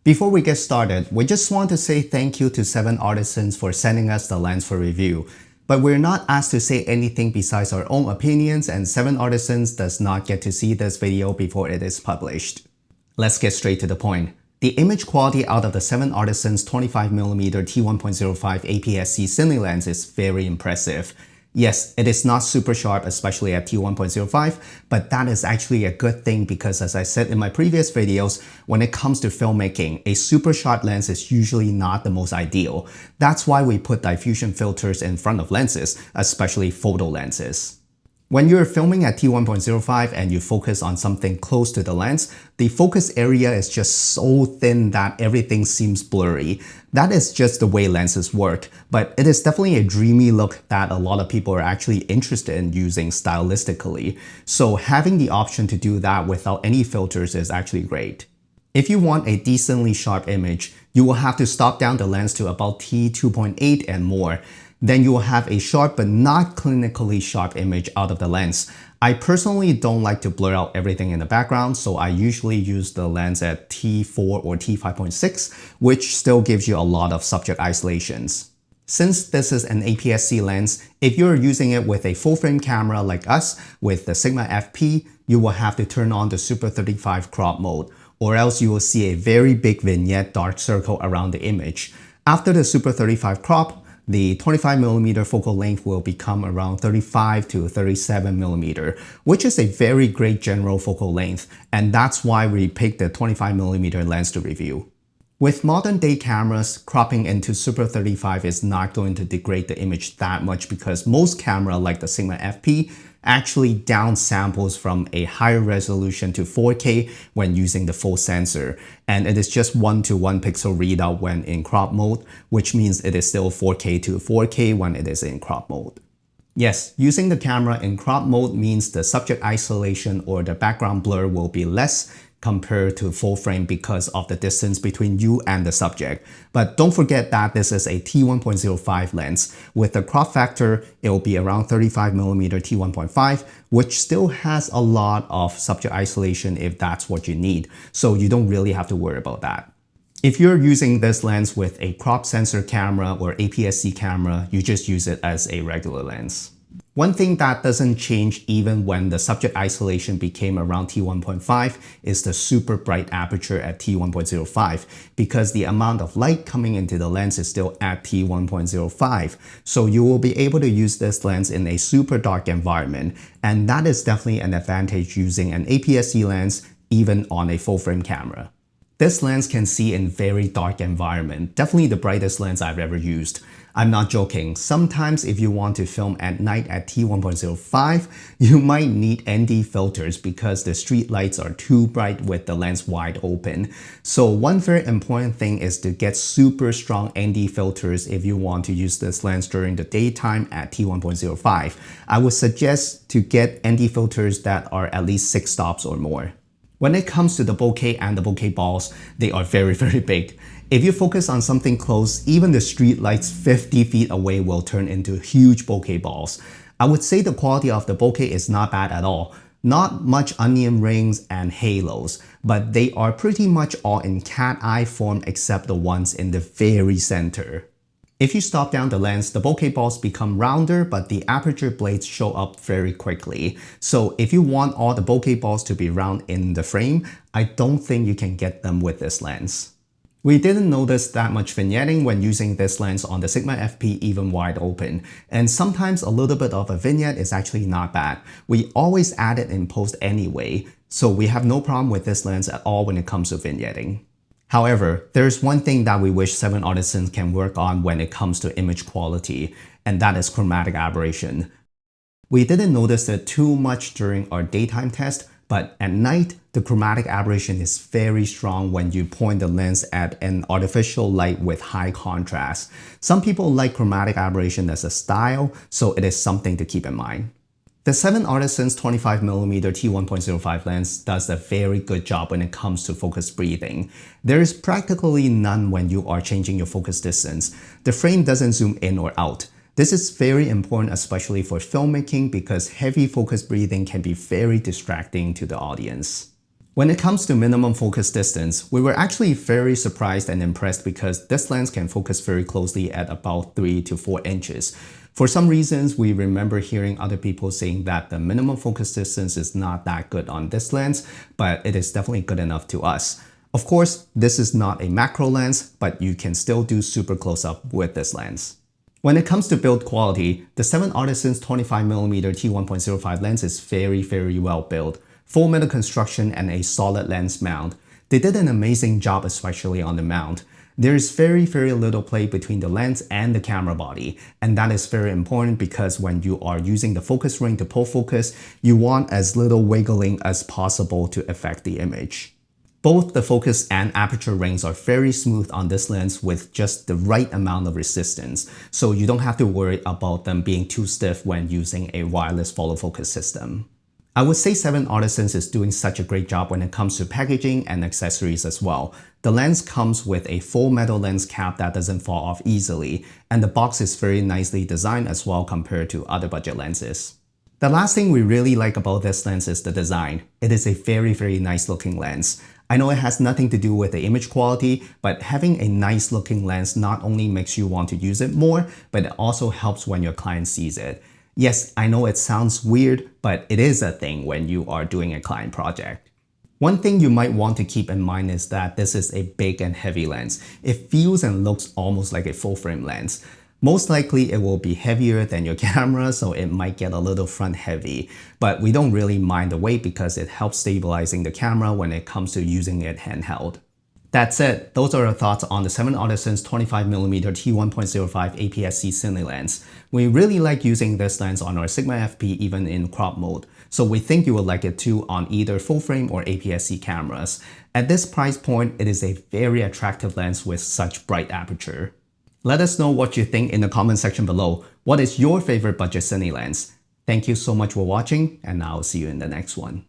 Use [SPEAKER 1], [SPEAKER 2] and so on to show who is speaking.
[SPEAKER 1] Before we get started, we just want to say thank you to 7Artisans for sending us the lens for review. But we're not asked to say anything besides our own opinions, and 7Artisans does not get to see this video before it is published. Let's get straight to the point. The image quality out of the 7Artisans 25mm T1.05 APS-C Cine lens is very impressive. Yes, it is not super sharp, especially at T1.05, but that is actually a good thing because, as I said in my previous videos, when it comes to filmmaking, a super sharp lens is usually not the most ideal. That's why we put diffusion filters in front of lenses, especially photo lenses. When you're filming at T1.05 and you focus on something close to the lens, the focus area is just so thin that everything seems blurry. That is just the way lenses work, but it is definitely a dreamy look that a lot of people are actually interested in using stylistically. So having the option to do that without any filters is actually great. If you want a decently sharp image, you will have to stop down the lens to about T2.8 and more. Then you will have a sharp but not clinically sharp image out of the lens. I personally don't like to blur out everything in the background, so I usually use the lens at T4 or T5.6, which still gives you a lot of subject isolations. Since this is an APS-C lens, if you're using it with a full-frame camera like us with the Sigma FP, you will have to turn on the Super 35 crop mode, or else you will see a very big vignette dark circle around the image. After the Super 35 crop, the 25mm focal length will become around 35 to 37mm, which is a very great general focal length, and that's why we picked the 25mm lens to review. With modern day cameras, cropping into Super 35 is not going to degrade the image that much because most cameras like the Sigma FP actually downsamples from a higher resolution to 4K when using the full sensor, and it is just 1:1 pixel readout when in crop mode, which means it is still 4K to 4K when it is in crop mode. Yes, using the camera in crop mode means the subject isolation or the background blur will be less compared to full frame because of the distance between you and the subject. But don't forget that this is a T1.05 lens. With the crop factor, it will be around 35mm T1.5, which still has a lot of subject isolation if that's what you need. So you don't really have to worry about that. If you're using this lens with a crop sensor camera or APS-C camera, you just use it as a regular lens. One thing that doesn't change even when the subject isolation became around T1.5 is the super bright aperture at T1.05 because the amount of light coming into the lens is still at T1.05. So you will be able to use this lens in a super dark environment, and that is definitely an advantage using an APS-C lens even on a full-frame camera. This lens can see in very dark environment, definitely the brightest lens I've ever used. I'm not joking, sometimes if you want to film at night at T1.05, you might need ND filters because the street lights are too bright with the lens wide open. So one very important thing is to get super strong ND filters if you want to use this lens during the daytime at T1.05. I would suggest to get ND filters that are at least 6 stops or more. When it comes to the bokeh and the bokeh balls, they are very big. If you focus on something close, even the street lights 50 feet away will turn into huge bokeh balls. I would say the quality of the bokeh is not bad at all. Not much onion rings and halos, but they are pretty much all in cat eye form except the ones in the very center. If you stop down the lens, the bokeh balls become rounder, but the aperture blades show up very quickly. So if you want all the bokeh balls to be round in the frame, I don't think you can get them with this lens. We didn't notice that much vignetting when using this lens on the Sigma FP even wide open, and sometimes a little bit of a vignette is actually not bad. We always add it in post anyway, so we have no problem with this lens at all when it comes to vignetting. However, there's one thing that we wish 7Artisans can work on when it comes to image quality, and that is chromatic aberration. We didn't notice it too much during our daytime test, but at night, the chromatic aberration is very strong when you point the lens at an artificial light with high contrast. Some people like chromatic aberration as a style, so it is something to keep in mind. The 7Artisans 25mm T1.05 lens does a very good job when it comes to focus breathing. There is practically none when you are changing your focus distance. The frame doesn't zoom in or out. This is very important, especially for filmmaking, because heavy focus breathing can be very distracting to the audience. When it comes to minimum focus distance, we were actually very surprised and impressed because this lens can focus very closely at about 3 to 4 inches. For some reasons, we remember hearing other people saying that the minimum focus distance is not that good on this lens, but it is definitely good enough to us. Of course, this is not a macro lens, but you can still do super close-up with this lens. When it comes to build quality, the 7Artisans 25mm T1.05 lens is very well built. Full metal construction and a solid lens mount. They did an amazing job, especially on the mount. There is very little play between the lens and the camera body, and that is very important because when you are using the focus ring to pull focus, you want as little wiggling as possible to affect the image. Both the focus and aperture rings are very smooth on this lens with just the right amount of resistance, so you don't have to worry about them being too stiff when using a wireless follow focus system. I would say 7Artisans is doing such a great job when it comes to packaging and accessories as well. The lens comes with a full metal lens cap that doesn't fall off easily, and the box is very nicely designed as well compared to other budget lenses. The last thing we really like about this lens is the design. It is a very nice looking lens. I know it has nothing to do with the image quality, but having a nice looking lens not only makes you want to use it more, but it also helps when your client sees it. Yes, I know it sounds weird, but it is a thing when you are doing a client project. One thing you might want to keep in mind is that this is a big and heavy lens. It feels and looks almost like a full frame lens. Most likely it will be heavier than your camera, so it might get a little front heavy, but we don't really mind the weight because it helps stabilizing the camera when it comes to using it handheld. That's it. Those are our thoughts on the 7Artisans 25mm T1.05 APS-C Cine lens. We really like using this lens on our Sigma FP even in crop mode, so we think you will like it too on either full frame or APS-C cameras. At this price point, it is a very attractive lens with such bright aperture. Let us know what you think in the comment section below. What is your favorite budget Cine lens? Thank you so much for watching, and I'll see you in the next one.